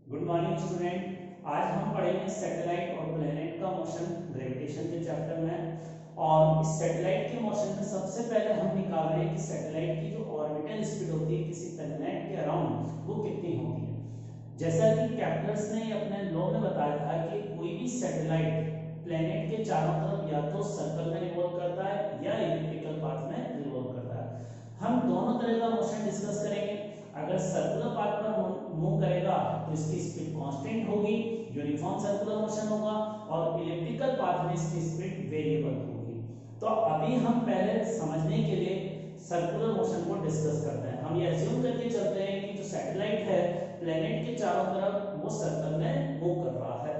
Good morning student. आज हम पढ़ेंगे सैटेलाइट और प्लेनेट का मोशन ग्रेविटेशन के चैप्टर में। और इस सैटेलाइट के मोशन में सबसे पहले हम निकाल रहे हैं कि सैटेलाइट की जो ऑर्बिटल स्पीड होती है किसी प्लेनेट के अराउंड वो कितनी होती है। जैसा कि कैप्टर्स ने अपने लॉ में बताया था कि कोई भी सैटेलाइट प्लेनेट के चारों तरफ या तो सर्कल में रिवॉल्व करता है या इलिप्टिकल पाथ में रिवॉल्व करता है। हम दोनों तरह का मोशन डिस्कस करेंगे। अगर सर्कुलर पाथ पर मूव करेगा तो इसकी स्पीड कांस्टेंट होगी, यूनिफॉर्म सर्कुलर मोशन होगा, और इलिप्टिकल पाथ में इसकी स्पीड वेरिएबल होगी। तो अभी हम पहले समझने के लिए सर्कुलर मोशन को डिस्कस करते हैं। हम ये अज्यूम करके चलते हैं कि जो सैटेलाइट है प्लेनेट के चारों तरफ वो सर्कल में मूव कर रहा है।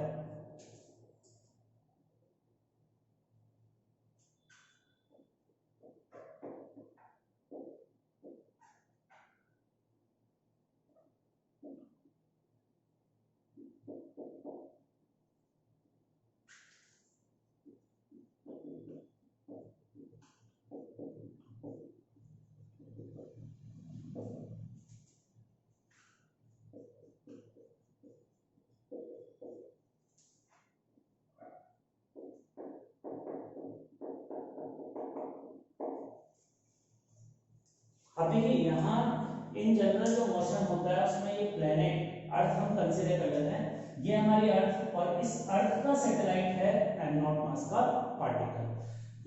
अब देखिए यहाँ इन जनरल जो मोशन होता है उसमें ये प्लेनेट अर्थ हम कंसीडर कर लेते हैं। ये हमारी अर्थ, और इस अर्थ का सैटेलाइट है m0 मास का पार्टिकल।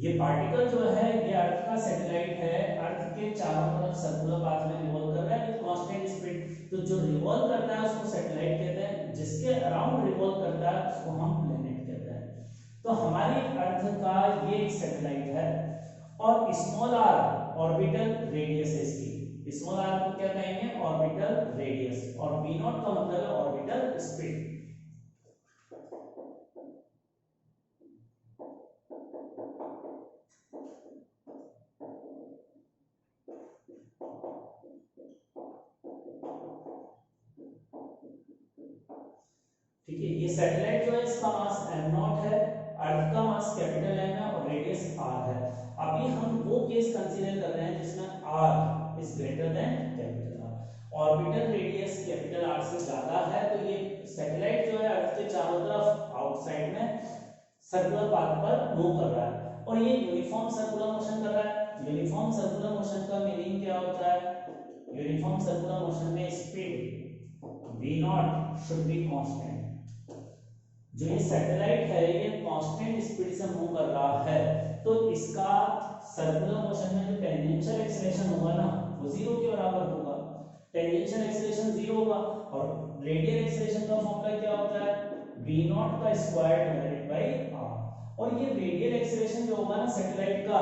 ये पार्टिकल जो है ये अर्थ का सैटेलाइट है, अर्थ के चारों तरफ सर्कुलर पाथ में रिवॉल्व कर रहा है विद कांस्टेंट स्पीड। तो जो रिवॉल्व करता है उसको सैटेलाइट कहते हैं, जिसके अराउंड रिवॉल्व करता है उसको हम प्लेनेट कहते हैं। तो हमारी अर्थ का ये एक सैटेलाइट है और स्मॉल आर ऑर्बिटल रेडियस है इसकी। स्मॉल आर को क्या कहेंगे? Orbital radius. और v नॉट का मतलब है ऑर्बिटल स्पीड। ठीक है, ये सैटेलाइट जो है इसका मास m0 है, अर्थ का मास कैपिटल M है और रेडियस r है। अभी हम वो केस कंसीडर कर रहे हैं जिसमें r is greater than capital R। Orbital radius capital R से ज्यादा है तो ये सैटेलाइट जो है अर्थ के चारों तरफ आउटसाइड में सर्कुलर पाथ पर मूव कर रहा है और ये यूनिफॉर्म सर्कुलर मोशन कर रहा है। यूनिफॉर्म सर्कुलर मोशन का मीनिंग क्या होता है? यूनिफॉर्म सर्कुलर मोशन में speed v not should be constant. जो ये सैटेलाइट है ये कांस्टेंट स्पीड से मूव कर रहा है तो इसका सर्कुलर मोशन में जो टेंजेंशियल एक्सीलरेशन होगा ना वो जीरो के बराबर होगा। टेंजेंशियल एक्सीलरेशन जीरो होगा और रेडियल एक्सीलरेशन का फॉर्मूला क्या होता है? v नॉट का स्क्वायर डिवाइडेड बाय r। और ये रेडियल एक्सीलरेशन जो होगा ना सैटेलाइट का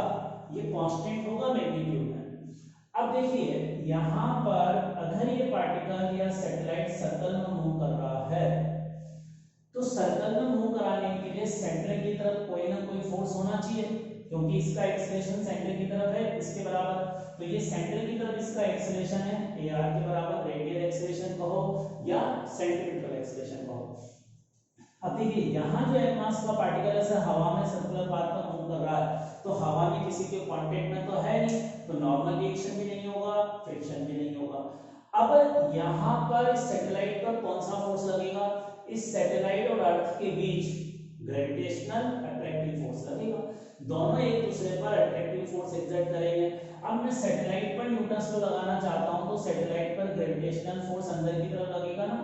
ये कांस्टेंट होगा मैग्नीट्यूड में। अब देखिए यहां पर अगर ये पार्टिकल या सैटेलाइट सर्कल में मूव कर रहा है तो सर्कल में मूव कराने के लिए सेंटर की तरफ कोई ना कोई फोर्स होना चाहिए, क्योंकि इसका एक्सीलरेशन सेंटर की तरफ है इसके बराबर। तो ये सेंटर की तरफ इसका एक्सीलरेशन है ar के बराबर, रेडियल एक्सीलरेशन कहो या सेंट्रीपिटल एक्सीलरेशन कहो। अब देखिए यहाँ जो एक मास का पार्टिकल है हवा में सर्कुलर पाथ पर मूव कर रहा है तो हवा में किसी के कांटेक्ट में तो है नहीं, तो नॉर्मल रिएक्शन भी नहीं होगा, फ्रिक्शन भी नहीं होगा। अब यहाँ पर सैटेलाइट पर कौन सा फोर्स लगेगा? इस सैटेलाइट और अर्थ के बीच ग्रेविटेशनल अट्रैक्टिव फोर्स लगेगा। दोनों एक दूसरे पर अट्रैक्टिव फोर्स एक्सर्ट करेंगे। अब मैं सैटेलाइट पर न्यूटन लॉ लगाना चाहता हूं तो सैटेलाइट पर ग्रेविटेशनल फोर्स अंदर की तरफ लगेगा ना।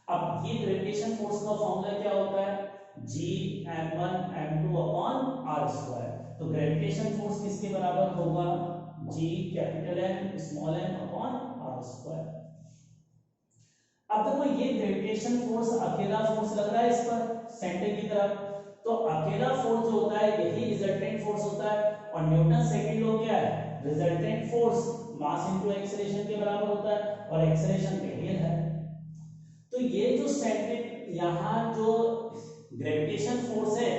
अब ये ग्रेविटेशन फोर्स का फॉर्मूला क्या होता है? G m1 m2 upon r square. तो ग्रेविटेशन फोर्स किसके बराबर होगा? G capital M small m upon r square. अब देखो ये ग्रेविटेशन फोर्स अकेला फोर्स लग रहा है इस पर सेंटर की तरफ, तो अकेला फोर्स जो होता है यही रिजल्टेंट फोर्स होता है। और न्यूटन सेकंड लॉ क्या है? Resultant force mass into acceleration के बराबर होता है और एक्सीलरेशन रेडियल है। तो ये जो सेंटर यहाँ जो ग्रेविटेशन फोर्स है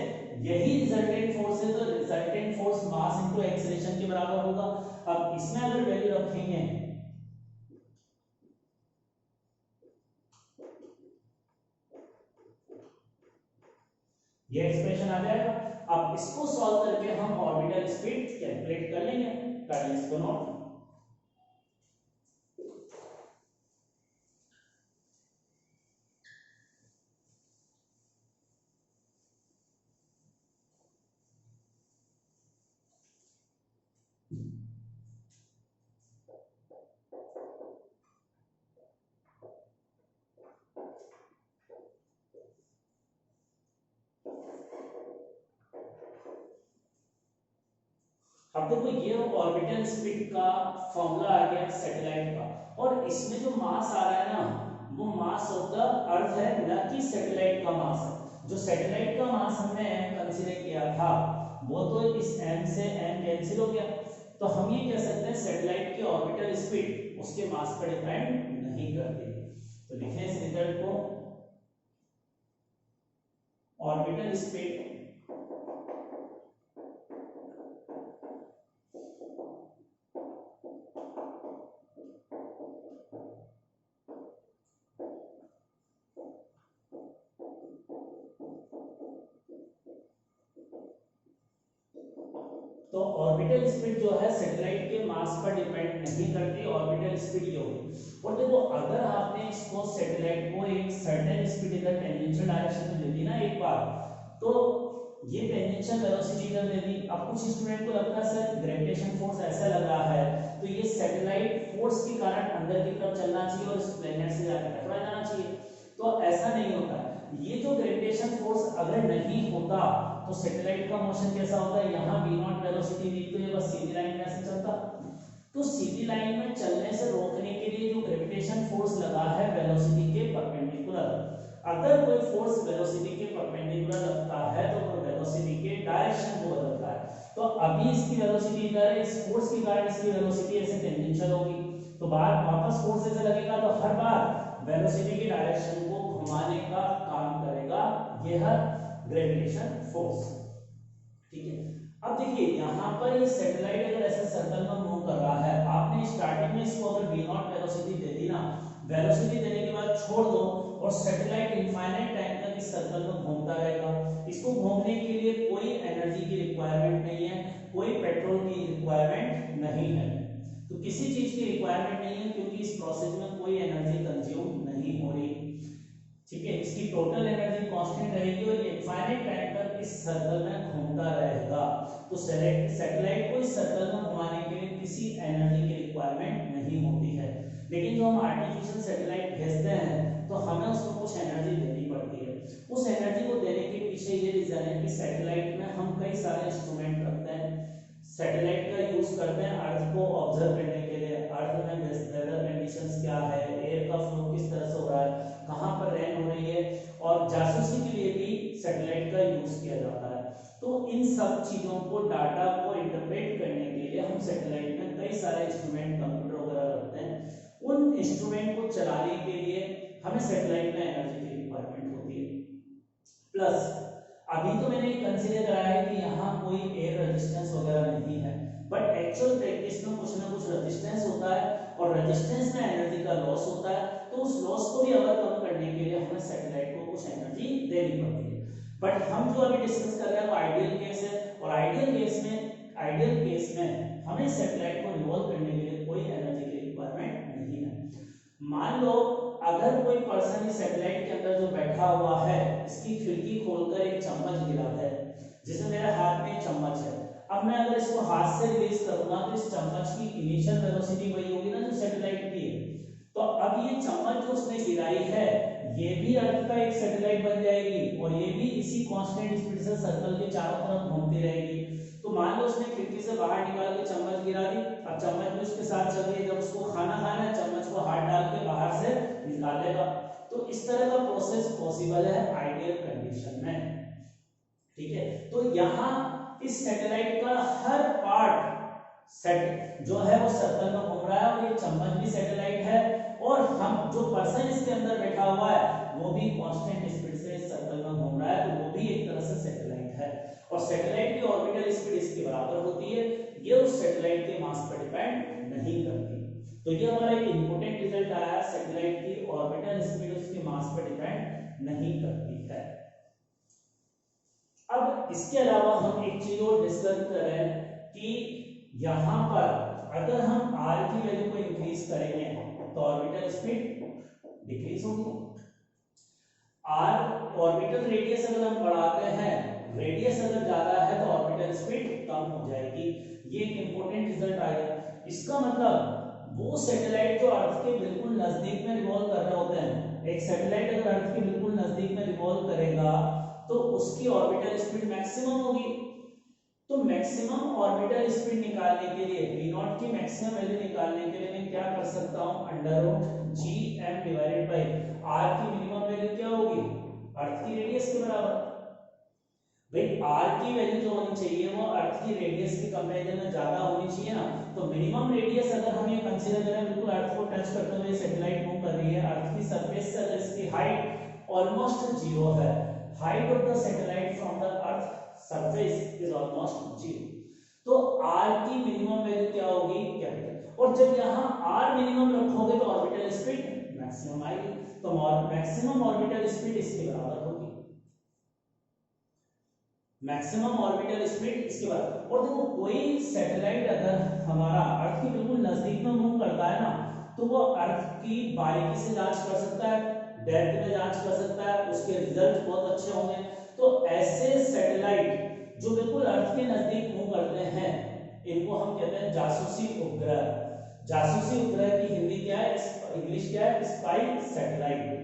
यही रिजल्टेंट फोर्स है, तो resultant force mass into acceleration के बराबर होगा। अब इसमें अगर वैल्यू रखेंगे ये एक्सप्रेशन आ जाएगा। अब इसको सॉल्व करके हम ऑर्बिटल स्पीड कैलकुलेट कर लेंगे। कर लें इसको नोट। अब देखो ये ऑर्बिटल स्पीड का फॉर्मूला आ गया सैटेलाइट का, और इसमें जो मास आ रहा है ना वो मास ऑफ द अर्थ है, न कि सैटेलाइट का मास है। जो सैटेलाइट का मास हमने m कंसीडर किया था वो तो इस m से m कैंसिल हो गया, तो हम ये कह सकते हैं सैटेलाइट की ऑर्बिटल स्पीड उसके मास पर डिपेंड नहीं करती। तो लिखें इस रिजल्ट को, ऑर्बिटल स्पीड तो ऑर्बिटल स्पीड जो है सैटेलाइट के मास पर डिपेंड नहीं करती, ऑर्बिटल स्पीड ये होगी। और देखो अगर आपने इसको सैटेलाइट को एक सर्टेन स्पीड इधर टेंजेंशियल डायरेक्शन में दे दी ना एक बार, तो ये टेंजेंशियल वेलोसिटी इधर दे दी। अब कुछ स्टूडेंट को लगता है सर ग्रेविटेशन फोर्स ऐसा लग रहा है तो ये सैटेलाइट फोर्स के कारण अंदर की तरफ चलना चाहिए और इस प्लेनेट से जाकर टकरा जाना चाहिए, तो ऐसा नहीं होता है। ये जो ग्रेविटेशन फोर्स अगर नहीं होता तो सैटेलाइट का मोशन कैसा होता है, यहाँ v0 वेलोसिटी दी तो ये बस सीधी लाइन में ऐसे चलता, तो सीधी लाइन में चलने से रोकने के लिए जो ग्रेविटेशन फोर्स लगा है वेलोसिटी के परपेंडिकुलर, अगर कोई फोर्स वेलोसिटी के परपेंडिकुलर लगता है तो वो वेलोसिटी के डायरेक्शन को बदलता है। तो अभी इसकी वेलोसिटी इधर है, इस फोर्स के कारण इसकी वेलोसिटी ऐसे टेंजेंशियल होगी, तो बार वापस फोर्स ऐसे लगेगा तो हर बार वेलोसिटी की डायरेक्शन को घुमाने का काम करेगा यह ग्रेविटेशन फोर्स। ठीक है, अब देखिए यहाँ पर ये सैटेलाइट अगर ऐसे सर्कल में मूव कर रहा है, आपने स्टार्टिंग में इसको अगर v0 वेलोसिटी दे दी ना, वेलोसिटी देने के बाद छोड़ दो और सैटेलाइट इनफाइनाइट टाइम तक इस सर्कल में घूमता रहेगा। इसको घूमने के लिए कोई एनर्जी की रिक्वायरमेंट नहीं है, कोई पेट्रोल की रिक्वायरमेंट नहीं है, तो किसी चीज की रिक्वायरमेंट नहीं है क्योंकि इस प्रोसेस में कोई एनर्जी कंज्यूम नहीं हो रही। ठीक है, इसकी टोटल एनर्जी कांस्टेंट रहेगी और इनफाइनाइट टाइम तक इस सर्कल में घूमता रहेगा। तो सैटेलाइट को इस सर्कल में घुमाने के लिए किसी एनर्जी की रिक्वायरमेंट नहीं होती है, लेकिन जो हम आर्टिफिशियल सैटेलाइट भेजते हैं तो हमें उसको कुछ एनर्जी देनी पड़ती है। उस एनर्जी को देने के पीछे ये रीजन है कि सैटेलाइट में हम कई सारे इंस्ट्रूमेंट रखते हैं, सैटेलाइट का यूज करते हैं अर्थ को ऑब्जर्व करने के लिए, अर्थ में वेदर कंडीशंस क्या है, एयर का फ्लो किस तरह से हो रहा है, कहाँ पर रेन हो रही है, और जासूसी के लिए भी सैटेलाइट का यूज किया जाता है। तो इन सब चीजों को, डाटा को इंटरप्रेट करने के लिए हम सैटेलाइट में कई सारे इंस्ट्रूमेंट, कंप्यूटर वगैरह रखते हैं। उन इंस्ट्रूमेंट को चलाने के लिए हमें सैटेलाइट में एनर्जी की रिक्वायरमेंट होती है। प्लस अभी तो मैंने कंसीडर करा है कि यहाँ कोई एयर रेजिस्टेंस वगैरह नहीं है, बट एक्चुअल प्रैक्टिस में कुछ ना कुछ रेजिस्टेंस होता है और रेजिस्टेंस में एनर्जी का लॉस होता है, तो उस लॉस को भी अगर कम करने के लिए हमें सैटेलाइट को कुछ एनर्जी देनी पड़ती है। बट हम जो अभी डिस्कस कर रहे हैं वो आइडियल केस है, और आइडियल केस में हमें सैटेलाइट को रिवॉल्व करने के लिए कोई एनर्जी की रिक्वायरमेंट नहीं है। मान लो अगर कोई पर्सन इस सैटेलाइट के अंदर जो बैठा हुआ है इसकी खिड़की खोलकर एक चम्मच गिरा दे, जैसे मेरे हाथ में चम्मच है, अब मैं अगर इसको हाथ से रिलीज करूंगा तो इस चम्मच की इनिशियल वेलोसिटी वही होगी ना जो सैटेलाइट की है। तो अब ये चम्मच जो उसने गिराई है ये भी अर्थ का एक सैटेलाइट बन जाएगी और ये भी इसी कांस्टेंट स्पीड से सर्कल के चारों तरफ घूमती रहेगी। तो मान लो उसने खिड़की से बाहर निकाल के चम्मच गिरा दी, अब चम्मच भी उसके साथ चल रही है, जब उसको खाना खाना है चम्मच को हाथ डाल के बाहर से निकाल लेगा। तो इस तरह का प्रोसेस पॉसिबल है आइडियल कंडीशन में। ठीक है, तो यहाँ इस सैटेलाइट का हर पार्ट सेट जो है वो सर्कल में घूम रहा है और ये चम्मच भी सैटेलाइट है, और हम जो पर्सन इसके अंदर बैठा हुआ है वो भी कांस्टेंट स्पीड से इस सर्कल में घूम रहा है, तो वो भी एक तरह से सैटेलाइट है। और सैटेलाइट की ऑर्बिटल स्पीड इसके बराबर होती है, ये उस सैटेलाइट के मास पर डिपेंड नहीं करती। तो ये हमारा एक इंपॉर्टेंट रिजल्ट आया, सैटेलाइट की ऑर्बिटल स्पीड उसके मास पर डिपेंड नहीं करती है। अब इसके अलावा हम एक चीज और डिस्कस करें कि यहां पर अगर हम r की वैल्यू को इंक्रीज करेंगे तो ऑर्बिटल स्पीड डिक्रीज होगी। r ऑर्बिटल रेडियस अगर हम बढ़ाते हैं, रेडियस अगर ज्यादा है तो ऑर्बिटल स्पीड कम हो जाएगी। ये एक इंपॉर्टेंट रिजल्ट आया। इसका मतलब वो सैटेलाइट जो अर्थ के बिल्कुल नजदीक में रिवॉल्व कर रहे होते हैं, एक सैटेलाइट अगर अर्थ के बिल्कुल नजदीक में रिवॉल्व करेगा तो उसकी ऑर्बिटल स्पीड मैक्सिमम होगी, तो मैक्सिमम ऑर्बिटल स्पीड निकालने के लिए v नॉट की मैक्सिमम वैल्यू निकालने के लिए मैं क्या कर सकता हूं, under root G M divided by R की मिनिमम वैल्यू क्या होगी, अर्थ की रेडियस के बराबर। भाई आर की वैल्यू जो होनी चाहिए वो अर्थ की रेडियस के कंपैरिजन में ज्यादा होनी चाहिए ना। तो मिनिमम रेडियस अगर हम ये कंसीडर करें, बिल्कुल अर्थ को टच करते हुए सैटेलाइट मूव कर रही है, अर्थ की सरफेस से अगर इसकी हाइट ऑलमोस्ट जीरो है, height of the satellite from the earth surface is almost zero, तो आर की मिनिमम वैल्यू क्या होगी, कैपिटल। और जब यहाँ आर मिनिमम रखोगे तो ऑर्बिटल स्पीड मैक्सिमम आएगी, तो मैक्सिमम ऑर्बिटल स्पीड इसके बराबर होगी, मैक्सिमम ऑर्बिटल स्पीड इसके बाद। और देखो कोई सैटेलाइट अगर हमारा अर्थ के बिल्कुल नजदीक में मूव करता है ना, तो वो अर्थ की बारीकी से जांच कर सकता है, डेप्थ में जांच कर सकता है, उसके रिजल्ट बहुत अच्छे होंगे। तो ऐसे सैटेलाइट जो बिल्कुल अर्थ के नजदीक मूव करते हैं, इनको हम कहते हैं जासूसी उपग्रह। जासूसी उपग्रह की हिंदी क्या है, इंग्लिश क्या है, स्पाई सैटेलाइट।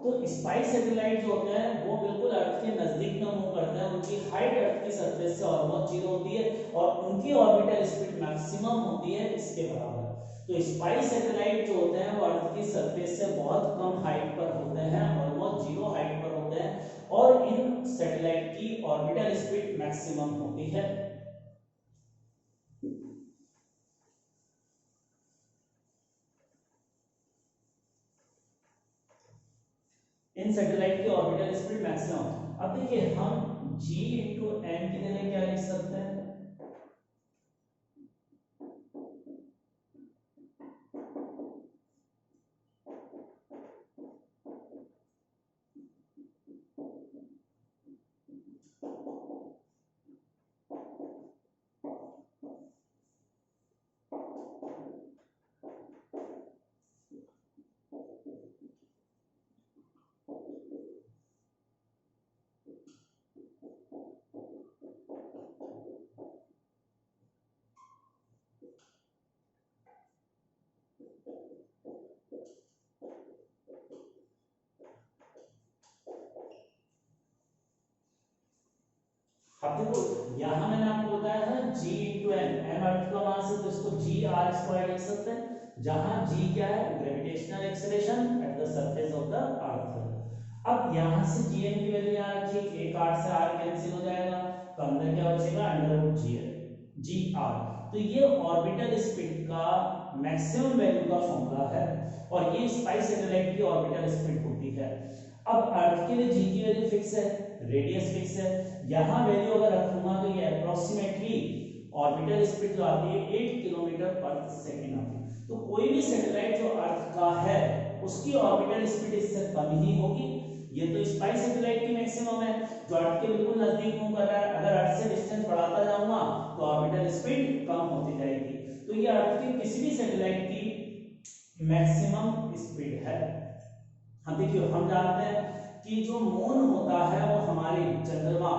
तो स्पाई सैटेलाइट जो होते हैं वो बिल्कुल अर्थ के नजदीक में मूव करते हैं, उनकी हाइट अर्थ की सरफेस से ऑलमोस्ट जीरो होती है और उनकी ऑर्बिटल स्पीड मैक्सिमम होती है इसके बराबर। तो स्पाई सैटेलाइट जो होते हैं वो अर्थ की सरफेस से बहुत कम हाइट पर होते हैं, ऑलमोस्ट जीरो हाइट पर होते हैं, और इन सैटेलाइट की ऑर्बिटल स्पीड मैक्सिमम होती है। इन सैटेलाइट की ऑर्बिटल स्पीड मैक्सिमम। अब देखिए हम g इंटू एम की जगह क्या लिख सकते हैं, अब देखो यहां मैंने आपको बताया था g इंटू एम, एम अर्थ का मास है तो इसको g r स्क्वायर लिख सकते हैं, जहां g क्या है, gravitational acceleration at the surface of the earth. अब यहां से gm की वैल्यू यहां रखिए, एक r से r कैंसिल हो जाएगा, तो अंदर क्या बचेगा, अंडर रूट जी आर। तो ये ऑर्बिटल स्पीड का मैक्सिमम वैल्यू का फॉर्मूला है, और ये स्पाई सैटेलाइट की ऑर्बिटल स्पीड होती है। अब अर्थ के लिए g की वैल्यू फिक्स है, रेडियस फिक्स है, यहां वैल्यू अगर रखूंगा तो ये अप्रोक्सीमेटली ऑर्बिटल स्पीड जो आती है 8 किलोमीटर पर सेकंड आती है। तो कोई भी सैटेलाइट जो अर्थ का है उसकी ऑर्बिटल स्पीड इससे कम ही होगी। ये तो स्पाई सैटेलाइट की मैक्सिमम है जो अर्थ के बिल्कुल नजदीक मूव कर रहा है, अगर अर्थ से डिस्टेंस बढ़ाता जाऊंगा तो ऑर्बिटल स्पीड कम होती जाएगी। तो ये अर्थ की किसी भी सैटेलाइट की मैक्सिमम स्पीड है। हम देखिए हम जानते हैं कि जो मून होता है वो हमारी चंद्रमा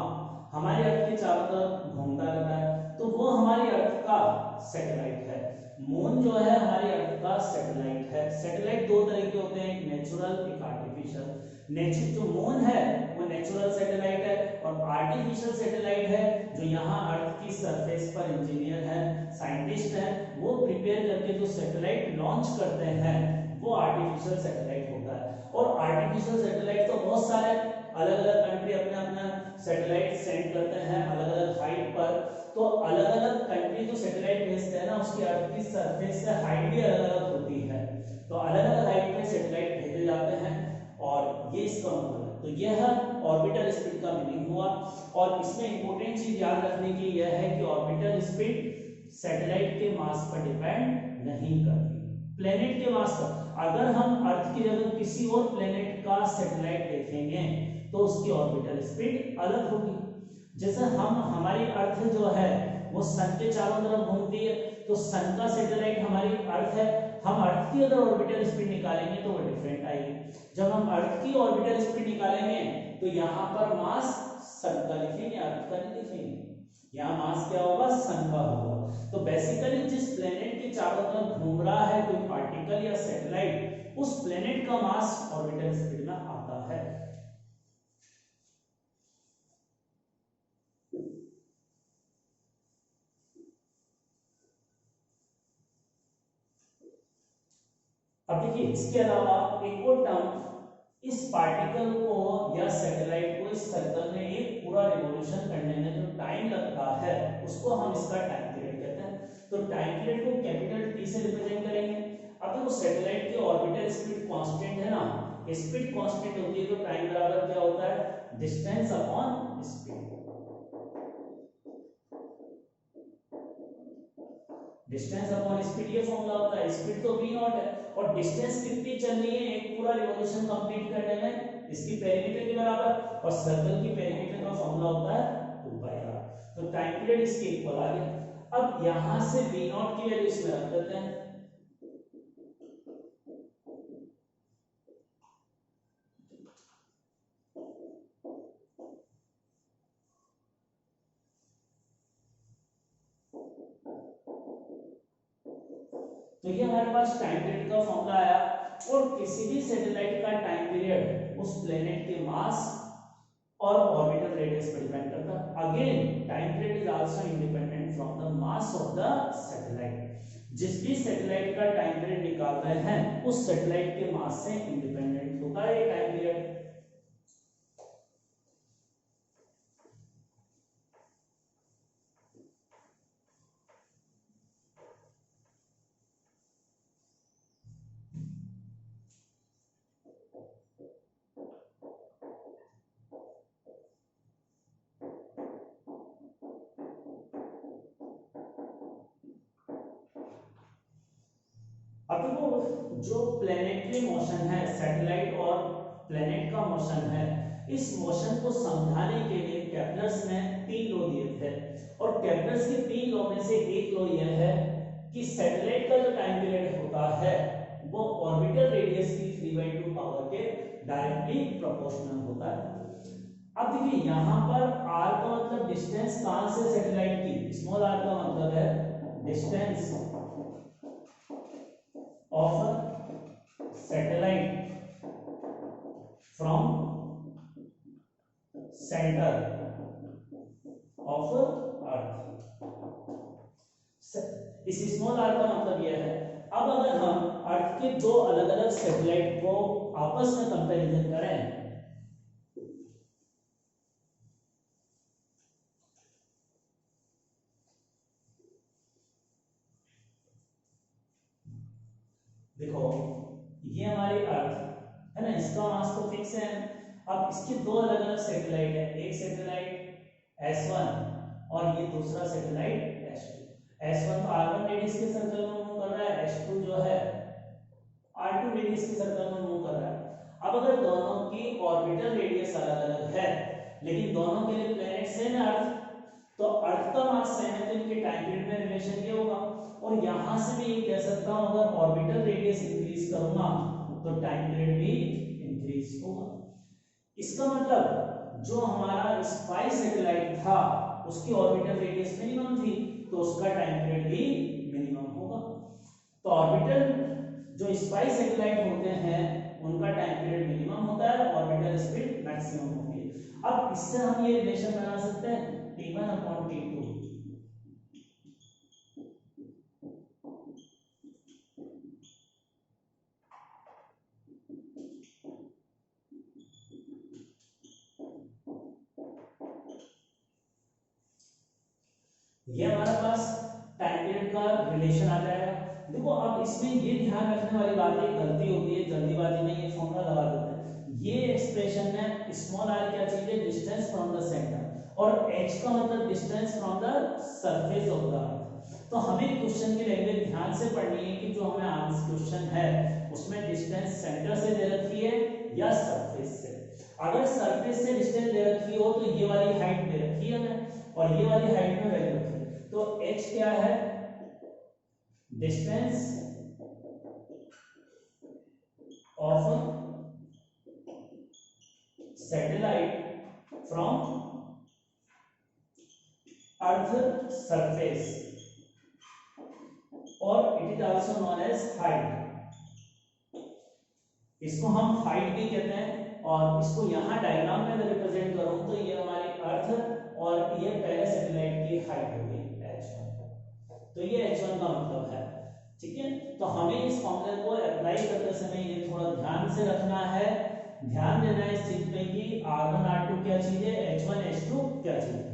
हमारे अर्थ के चारों तरफ घूमता रहता है, तो वो हमारी अर्थ का सैटेलाइट है। मून जो है हमारी अर्थ का सैटेलाइट है। सैटेलाइट दो तरह के होते हैं, एक नेचुरल एक आर्टिफिशियल। नेचुरल जो मून है वो नेचुरल सैटेलाइट है, और आर्टिफिशियल सैटेलाइट है जो यहाँ अर्थ की सरफेस पर इंजीनियर है, साइंटिस्ट है, वो प्रिपेयर करके जो सैटेलाइट लॉन्च करते हैं वो आर्टिफिशियल सैटेलाइट होता है। और आर्टिफिशियल सैटेलाइट तो बहुत सारे अलग अलग कंट्री अपने अपना सैटेलाइट सेंड करते हैं अलग अलग हाइट पर। तो अलग अलग कंट्री जो सैटेलाइट भेजते हैं ना उसकी अर्थ की सरफेस से हाइट भी अलग अलग होती है, तो अलग अलग हाइट पे सैटेलाइट भेजे जाते हैं, और ये इसका मतलब है। तो यह ऑर्बिटल स्पीड का मीनिंग हुआ। और इसमें इंपॉर्टेंट चीज याद रखने की यह है कि ऑर्बिटल स्पीड सैटेलाइट के मास पर डिपेंड नहीं करती, प्लेनेट के मास पर। अगर हम अर्थ की जगह किसी और प्लेनेट का सैटेलाइट देखेंगे तो उसकी ऑर्बिटल स्पीड अलग होगी। जैसे हम हमारी अर्थ जो है वो सन के चारों तरफ घूमती है, तो सन का सैटेलाइट हमारी अर्थ है, हम अर्थ की अगर ऑर्बिटल स्पीड निकालेंगे तो वो डिफरेंट आएगी। जब हम अर्थ की ऑर्बिटल स्पीड निकालेंगे तो यहाँ पर मास सन का लिखेंगे, अर्थ का नहीं लिखेंगे, यहाँ मास क्या होगा, सन का होगा। तो बेसिकली जिस प्लेनेट के चारों तरफ घूम रहा है कोई पार्टिकल या सैटेलाइट, उस प्लेनेट का मास ऑर्बिटल स्पीड में आता है। अब देखिए इसके अलावा एक और टर्म, इस पार्टिकल को या सैटेलाइट को इस सर्कल में एक पूरा रिवॉल्यूशन करने में जो टाइम लगता है उसको हम इसका टाइम पीरियड कहते हैं। तो टाइम पीरियड को कैपिटल टी से रिप्रेजेंट करेंगे। अब देखो सैटेलाइट की ऑर्बिटल स्पीड कांस्टेंट है ना, स्पीड कांस्टेंट होती है तो टाइम बराबर क्या होता है, distance upon speed. Distance upon speed ये फॉर्मूला होता है। स्पीड तो v नॉट है और डिस्टेंस कितनी चलनी है एक पूरा रिवॉल्यूशन कंप्लीट करने में, इसकी पेरीमीटर के बराबर, और सर्कल की पेरीमीटर का फॉर्मूला होता है 2 पाई r। तो टाइम पीरियड इसके इक्वल आ गया। अब यहां से v नॉट की वैल्यू इसमें रख देते हैं। तो ये हमारे पास टाइम पीरियड का फॉर्मूला आया। और किसी भी सैटेलाइट का टाइम पीरियड उस प्लेनेट के मास और ऑर्बिटल रेडियस पर डिपेंड करता है। Again time period is also independent from the mass of the satellite. जिस भी सैटेलाइट का टाइम पीरियड निकाल रहे हैं उस सैटेलाइट के मास से इंडिपेंडेंट होता है ये टाइम पीरियड। अब देखो जो प्लेनेटरी मोशन है, सैटेलाइट और प्लेनेट का मोशन है, इस मोशन को समझाने के लिए केपलर्स ने 3 लॉ दिए थे। और केपलर्स के 3 लॉ में से एक लॉ यह है कि सैटेलाइट का जो टाइम पीरियड होता है वो ऑर्बिटल रेडियस की 3/2 पावर के डायरेक्टली प्रोपोर्शनल होता है। अब देखिए यहां पर r का मतलब डिस्टेंस कहां से सैटेलाइट की, स्मॉल r का मतलब है distance of satellite from center of earth। इस स्मॉल r का मतलब यह है। अब अगर हम अर्थ के दो अलग अलग सैटेलाइट को आपस में कंपैरिजन करें, देखो ये हमारी अर्थ है ना, इसका मास तो फिक्स है। अब इसके दो अलग अलग सैटेलाइट है, एक सैटेलाइट S1 और ये दूसरा सैटेलाइट S2। S1 तो R1 रेडियस के सर्कल में मूव कर रहा है, S2 जो है R2 रेडियस के सर्कल में मूव कर रहा है। अब अगर दोनों की ऑर्बिटल रेडियस अलग अलग है लेकिन दोनों के लिए प्लैनेट सेम है अर्थ, तो अर्थ का मास सेम है तो इनके टाइम पीरियड में रिलेशन ये होगा। और यहां से भी ये कह सकता हूं अगर ऑर्बिटल रेडियस इंक्रीज करूंगा तो टाइम पीरियड भी इंक्रीज होगा। इसका मतलब जो हमारा स्पाई सैटेलाइट था उसकी ऑर्बिटल रेडियस मिनिमम थी तो उसका टाइम पीरियड भी मिनिमम होगा। तो ऑर्बिटल जो स्पाई सैटेलाइट होते हैं उनका टाइम पीरियड मिनिमम होता है, ऑर्बिटल स्पीड मैक्सिमम होती है। अब इससे हम ये रिलेशन बना सकते हैं T1/T2। ये हमारे पास टाइम पीरियड का रिलेशन आ जाएगा। देखो अब इसमें ये ध्यान रखने वाली बात है, गलती होती है जल्दीबाजी में ये फॉर्मूला लगा देते हैं। ये एक्सप्रेशन में स्मॉल r क्या चीज है, डिस्टेंस फ्रॉम द सेंटर, और h का मतलब distance from the surface of the earth. तो हमें क्वेश्चन की लैंग्वेज ध्यान से पढ़नी है कि जो हमें आंसर क्वेश्चन है उसमें डिस्टेंस सेंटर से दे रखी है या सरफेस से। अगर सरफेस से डिस्टेंस दे रखी हो तो ये वाली हाइट दे रखी है हमें और ये वाली हाइट में वैल्यू रखी है, तो h क्या है, distance of satellite from earth surface और it is also known as height. इसको हम हाइट भी कहते हैं और इसको यहां डायग्राम में अगर रिप्रेजेंट करूं तो ये हमारी अर्थ और ये पहले सैटेलाइट की हाइट हो गई h1। तो ये h1 का मतलब है। ठीक है, तो हमें इस फॉर्मूले को अप्लाई करते समय ये थोड़ा ध्यान से रखना है, ध्यान देना है इस चीज पे कि R1 R2 क्या चीज है, H1 H2 क्या चीज है।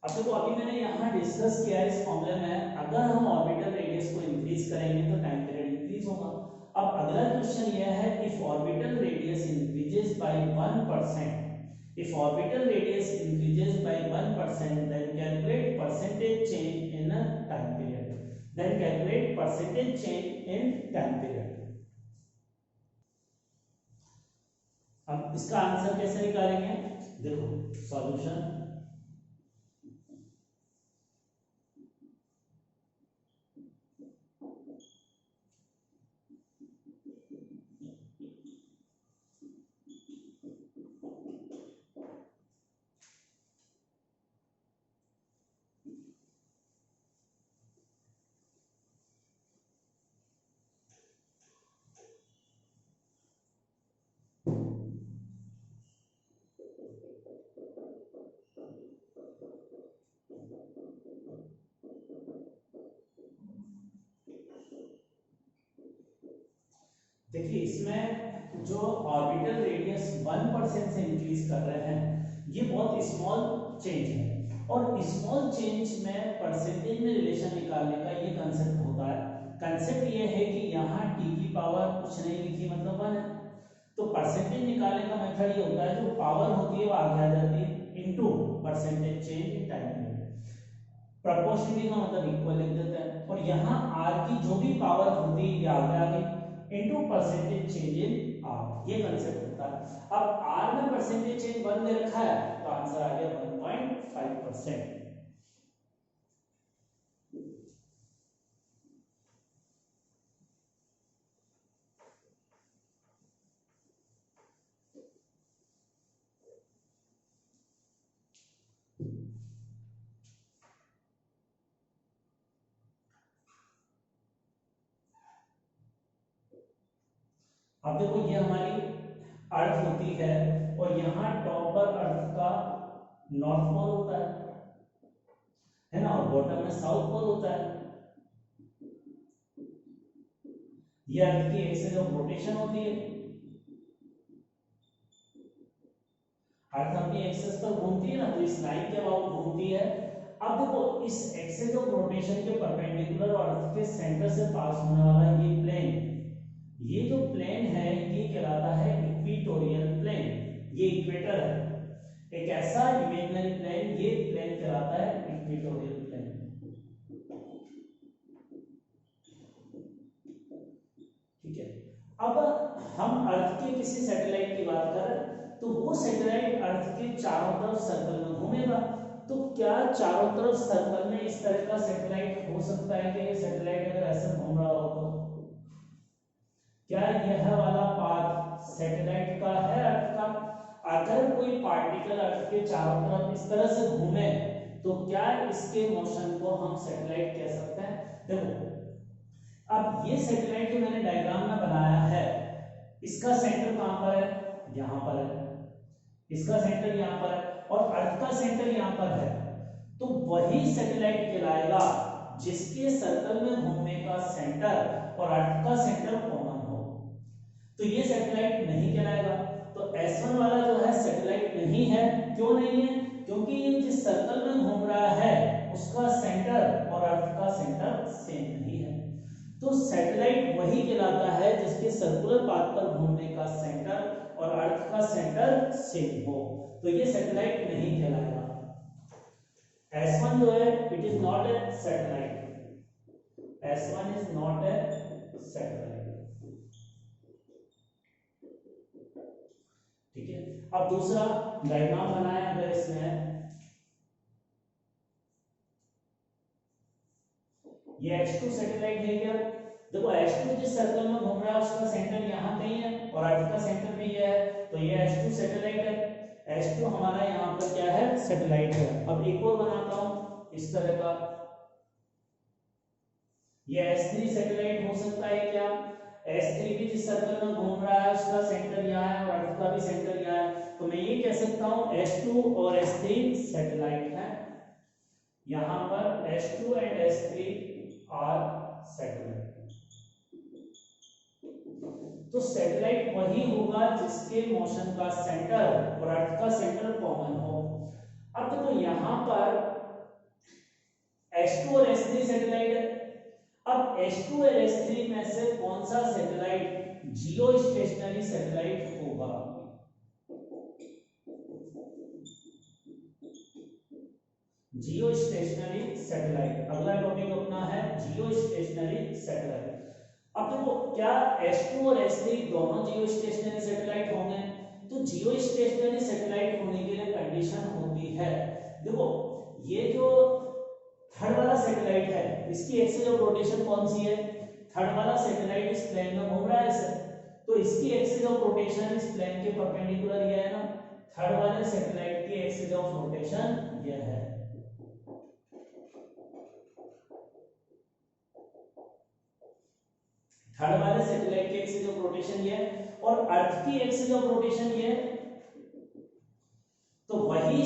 अब देखो अभी मैंने यहाँ डिस्कस किया है इस फॉर्मूले में, अगर हम ऑर्बिटल रेडियस को इंक्रीज करेंगे तो टाइम पीरियड इंक्रीज होगा। अब अगला क्वेश्चन यह है, if orbital radius increases by 1%, if orbital radius increases by 1%, then calculate percentage change in a time period, then calculate percentage change in time period। अब इसका आंसर कैसे निकालेंगे, देखो सॉल्यूशन, देखिए इसमें जो ऑर्बिटल रेडियस 1% से इंक्रीज कर रहे हैं ये बहुत स्मॉल चेंज है, और स्मॉल चेंज में परसेंटेज में रिलेशन निकालने का ये कंसेप्ट होता है। कंसेप्ट ये है कि यहाँ t की पावर कुछ नहीं लिखी मतलब 1 है, तो परसेंटेज निकालने का मेथड ये होता है, जो पावर होती है वो आगे आ जाती है into percentage change in time period, proportionally का मतलब इक्वल लिख देते हैं, और यहाँ r की जो भी पावर होती है ये आगे आ गई into percentage change in are, ये कंसेप्ट होता है। अब आर में परसेंटेज चेंज 1 दे रखा है तो आंसर आ गया 1.5%। अब देखो ये हमारी अर्थ होती है, और यहाँ टॉप पर अर्थ का नॉर्थ पोल होता है ना, और बॉटम में साउथ पोल होता है। ये अर्थ की एक्सिस ऑफ रोटेशन होती है, अर्थ अपनी एक्सिस पर घूमती है ना, तो इस लाइन के अबाउट घूमती है। अब देखो इस एक्सिस ऑफ रोटेशन के परपेंडिकुलर और अर्थ के सेंटर से पास होने वाला ये प्लेन, ये जो प्लेन है ये कहलाता है इक्वेटोरियल प्लेन, ये इक्वेटर है, एक ऐसा इमेजिनरी प्लेन, ये प्लेन कहलाता है इक्वेटोरियल प्लेन। ठीक है, अब हम अर्थ के किसी सैटेलाइट की बात कर रहे हैं, तो वो सैटेलाइट अर्थ के चारों तरफ सर्कल में घूमेगा, तो क्या चारों तरफ सर्कल में इस तरह का सैटेलाइट हो सकता है कि ये सैटेलाइट अगर ऐसे घूम रहा हो तो क्या यह वाला पाथ सैटेलाइट का है अर्थ का? अगर कोई पार्टिकल अर्थ के चारों तरफ इस तरह से घूमे तो क्या इसके मोशन को हम सैटेलाइट कह सकते हैं? देखो अब ये सैटेलाइट जो मैंने डायग्राम में बनाया है, इसका सेंटर कहां पर है, यहां पर है, इसका सेंटर यहां पर है, और अर्थ का सेंटर यहां पर है, तो वही सैटेलाइट कहलाएगा जिसके सर्कल में घूमने का सेंटर और अर्थ का सेंटर कॉमन हो, तो ये सैटेलाइट नहीं कहलाएगा। तो S1 वाला जो है सैटेलाइट नहीं है, क्यों नहीं है? क्योंकि ये जिस सर्कल में घूम रहा है उसका सेंटर और अर्थ का सेंटर सेम नहीं है, तो सैटेलाइट वही कहलाता है जिसके सर्कुलर पाथ पर घूमने का सेंटर और अर्थ का सेंटर सेम हो, तो ये सैटेलाइट नहीं कहलाएगा। S1 जो है it is not a satellite, S1 is not a satellite. ठीक है, अब दूसरा डायग्राम बनाया अगर इसमें, ये H2 सैटेलाइट है क्या? देखो H2 जिस सर्कल में घूम रहा है उसका सेंटर यहां कहीं है और अर्थ का सेंटर भी ये है, तो ये H2 सैटेलाइट है। S2 हमारा यहाँ पर क्या है, सैटेलाइट है। अब एक और बनाता हूं इस तरह का, ये S3 सैटेलाइट हो सकता है क्या, S3 भी जिस सर्कल में घूम रहा है उसका सेंटर यहाँ है और अर्थ का भी सेंटर यहाँ है, तो मैं ये कह सकता हूँ S2 और S3 सैटेलाइट है। यहाँ पर S2 and S3 are satellite. तो सैटेलाइट वही होगा जिसके मोशन का सेंटर और अर्थ का सेंटर कॉमन हो। अब देखो यहां पर S2 और S3 सैटेलाइट है। अब S2 और S3 में से कौन सा सैटेलाइट जियो स्टेशनरी सैटेलाइट होगा? जियो स्टेशनरी सैटेलाइट, अगला टॉपिक अपना है जियो स्टेशनरी सैटेलाइट। अब देखो क्या S2 और S3 दोनों जियो स्टेशनरी सैटेलाइट होंगे? तो जियो स्टेशनरी सैटेलाइट होने के लिए कंडीशन होती है, देखो ये जो थर्ड वाला सैटेलाइट है इसकी एक्सिस ऑफ रोटेशन कौन सी है? थर्ड वाला सैटेलाइट इस प्लेन में घूम रहा है सर, तो इसकी एक्सिस ऑफ रोटेशन इस प्लेन के परपेंडिकुलर ये है ना। थर्ड वाले सैटेलाइट की एक्सिस ऑफ रोटेशन ये है। थर्ड वाले सैटेलाइट की एक्सिस ऑफ रोटेशन ये है और अर्थ की एक्सिस ऑफ रोटेशन ये है। तो वही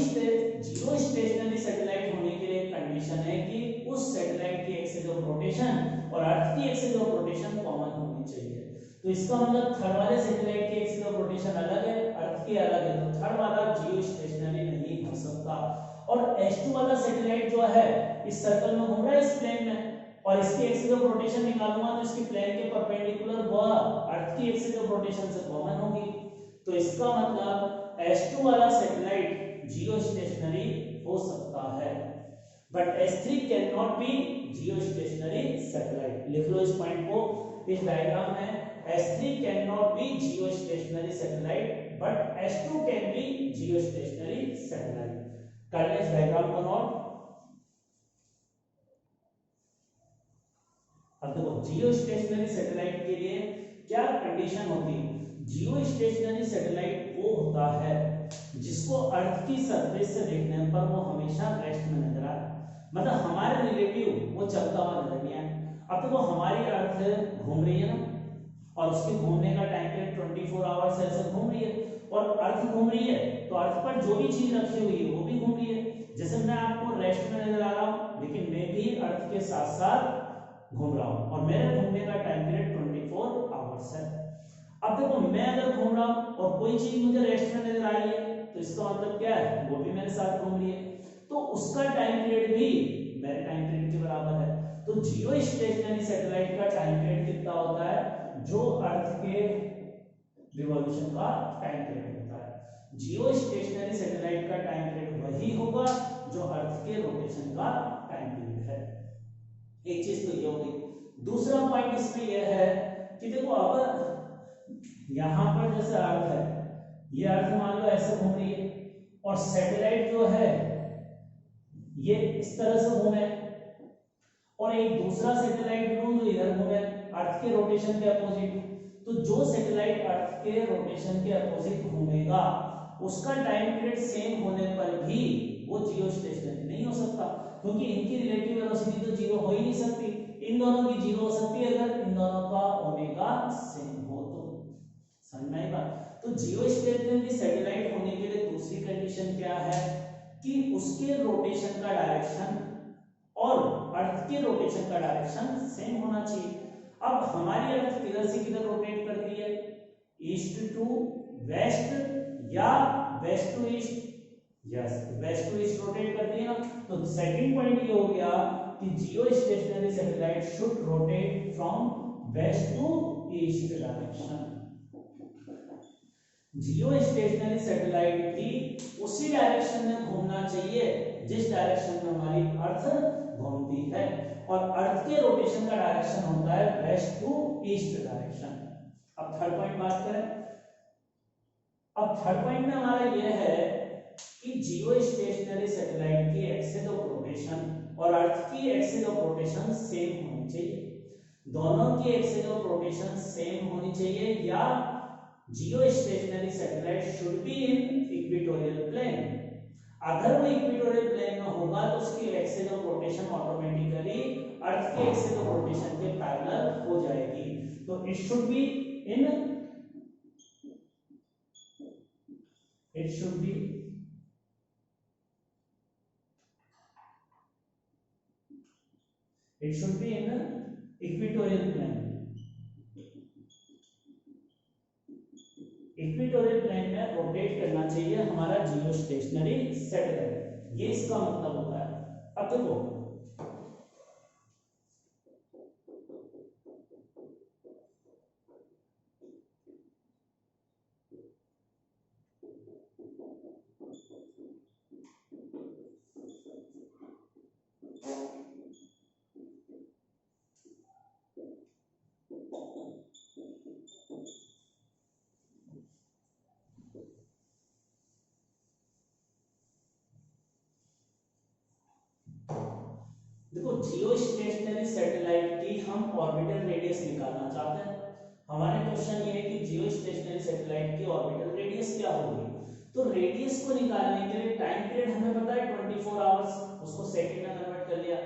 जियो स्टेशनरी सैटेलाइट होने के लिए कंडीशन है कि उस सैटेलाइट की एक्सिस ऑफ रोटेशन और अर्थ की एक्सिस ऑफ रोटेशन कॉमन होनी चाहिए। तो इसका मतलब थर्ड वाले सैटेलाइट की एक्सिस ऑफ रोटेशन अलग है, अर्थ की अलग है, तो थर्ड वाला जियो स्टेशनरी नहीं हो सकता। और S2 वाला सैटेलाइट जो है इस सर्कल में घूम रहा है इस प्लेन में, और इसकी एक्सिस ऑफ रोटेशन निकालूंगा तो इसकी प्लेन के परपेंडिकुलर वह अर्थ की एक्सिस ऑफ रोटेशन से कॉमन होगी। तो इसका मतलब S2 वाला सैटेलाइट जियो स्टेशनरी हो सकता है, but S3 can not be Jio stationery satellite. लिख लो इस पॉइंट को इस डायग्राम में, S3 can not be Jio stationery satellite but S2 can be Jio stationery satellite. कर ले इस डायग्राम को नोट। अब देखो जियो स्टेशनरी सैटेलाइट के लिए क्या कंडीशन होती है? जियो स्टेशनरी सैटेलाइट वो होता है जिसको अर्थ की सरफेस से देखने पर वो हमेशा रेस्ट में नजर आए, मतलब हमारे रिलेटिव वो चलता हुआ नजर नहीं आए। अब देखो हमारी अर्थ घूम रही है ना, और उसके घूमने का टाइम पीरियड 24 आवर्स ऐसे घूम रही है, और अर्थ घूम रही है तो अर्थ पर जो भी चीज रखी हुई है वो भी घूम रही है। जैसे मैं आपको रेस्ट में नजर आ रहा हूँ लेकिन मैं भी अर्थ के साथ साथ घूम रहा हूँ, और मेरे घूमने का टाइम पीरियड 24 आवर्स है। अब देखो मैं अगर घूम रहा हूँ और कोई चीज मुझे रेस्ट में नजर आ रही है तो इसका मतलब क्या है, वो भी मेरे साथ घूम रही है, तो उसका टाइम पीरियड भी मेरे टाइम पीरियड के बराबर है। तो जियो स्टेशनरी सैटेलाइट का टाइम पीरियड कितना होता है? जो अर्थ के रिवॉल्यूशन का टाइम पीरियड होता है। जियो स्टेशनरी सैटेलाइट का टाइम पीरियड वही होगा जो अर्थ के रोटेशन का टाइम पीरियड है। एक चीज तो ये हो गई। दूसरा पॉइंट इसमें यह है कि देखो अब यहां पर जैसे अर्थ है, ये अर्थ मान लो ऐसे घूम रही है, और सैटेलाइट जो है ये इस तरह से घूमे, और एक दूसरा सैटेलाइट जो इधर घूमे अर्थ के रोटेशन के अपोजिट। तो जो सैटेलाइट अर्थ के रोटेशन के अपोजिट घूमेगा उसका टाइम पीरियड सेम होने पर भी वो जियो स्टेशनरी नहीं हो सकता, क्योंकि इनकी रिलेटिव वेलोसिटी तो जीरो हो ही नहीं सकती। इन दोनों की जीरो हो सकती है अगर इन दोनों का ओमेगा सेम हो तो। समझ में आई बात? तो जियो स्टेशनरी सैटेलाइट होने के लिए दूसरी कंडीशन क्या है कि उसके रोटेशन का डायरेक्शन और अर्थ के रोटेशन का डायरेक्शन सेम होना चाहिए। अब हमारी अर्थ किधर से किधर रोटेट करती है? ईस्ट टू वेस्ट या west to east? Yes, west to east rotate करती है ना। तो सेकंड पॉइंट ये हो गया कि geostationary satellite should rotate from west to east direction. Geostationary satellite भी उसी डायरेक्शन में घूमना चाहिए जिस डायरेक्शन में हमारी अर्थ घूमती है, और अर्थ के रोटेशन का डायरेक्शन होता है वेस्ट टू ईस्ट डायरेक्शन। अब थर्ड पॉइंट बात करें। अब थर्ड पॉइंट में हमारा यह है कि जियो स्टेशनरी सैटेलाइट की एक्सिस ऑफ रोटेशन और अर्थ की एक्सिस ऑफ रोटेशन सेम होनी चाहिए। दोनों की एक्सिस ऑफ रोटेशन सेम होनी चाहिए, या geostationary satellite should be in equatorial plane. अगर वो इक्वेटोरियल प्लेन में होगा तो उसकी axis of rotation automatically earth के एक्सिस ऑफ रोटेशन के पैरेलल हो जाएगी। तो it should be in it should be in equatorial plane। Equatorial plane में रोटेट करना चाहिए हमारा जियो स्टेशनरी सैटेलाइट, ये इसका मतलब होता है। अब देखो देखो जियो स्टेशनरी सैटेलाइट की हम ऑर्बिटल रेडियस निकालना चाहते हैं। हमारे क्वेश्चन ये है कि जियो स्टेशनरी सैटेलाइट की ऑर्बिटल रेडियस क्या होगी। तो रेडियस को निकालने के लिए टाइम पीरियड हमें पता है 24 आवर्स, उसको सेकंड में कन्वर्ट कर लिया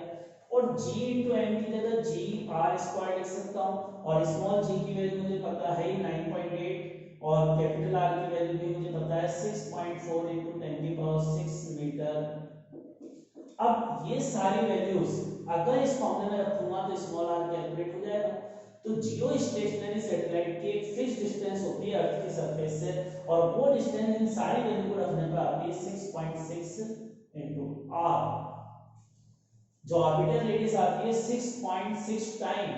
और g into m की जगह g r स्क्वायर लिख सकता हूं और स्मॉल g की वैल्यू मुझे पता है 9.8 और कैपिटल R की वैल्यू भी मुझे पता है 6.4 into 10 की पावर 6 मीटर। अब ये सारी वैल्यूज अगर इस फॉर्मूले में रखूंगा तो स्मॉल r कैलकुलेट हो जाएगा। तो जियो स्टेशनरी सैटेलाइट की एक फिक्स डिस्टेंस होती है अर्थ की सरफेस से और वो डिस्टेंस इन सारी वैल्यू को रखने पर आती है 6.6 into r। जो ऑर्बिटल रेडियस आती है 6.6 time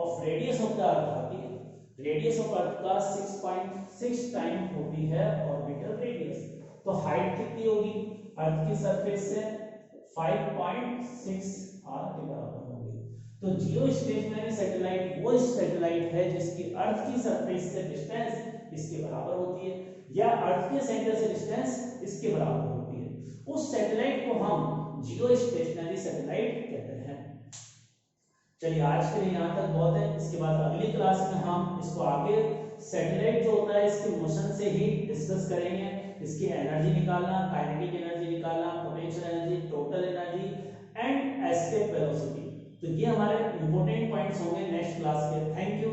of radius of the earth आती है। रेडियस ऑफ अर्थ का 6.6 टाइम होती है ऑर्बिटल रेडियस। तो हाइट कितनी होगी अर्थ की सरफेस से 5.6 r के बराबर होगी। तो जियो स्टेशनरी सैटेलाइट वो सैटेलाइट है जिसकी अर्थ की सरफेस से डिस्टेंस इसके बराबर होती है या अर्थ के सेंटर से डिस्टेंस इसके बराबर होती है। उस सैटेलाइट को हम जियो स्टेशनरी सैटेलाइट कहते हैं। चलिए आज के लिए यहाँ तक बहुत है। इसके बाद अगली क्लास में हम इसको आगे सैटेलाइट जो होता है इसके मोशन से ही डिस्कस करेंगे। इसकी एनर्जी निकालना, काइनेटिक एनर्जी निकालना, potential energy, total energy and escape velocity. तो ये हमारे इंपॉर्टेंट पॉइंट्स होंगे नेक्स्ट क्लास के। Thank you.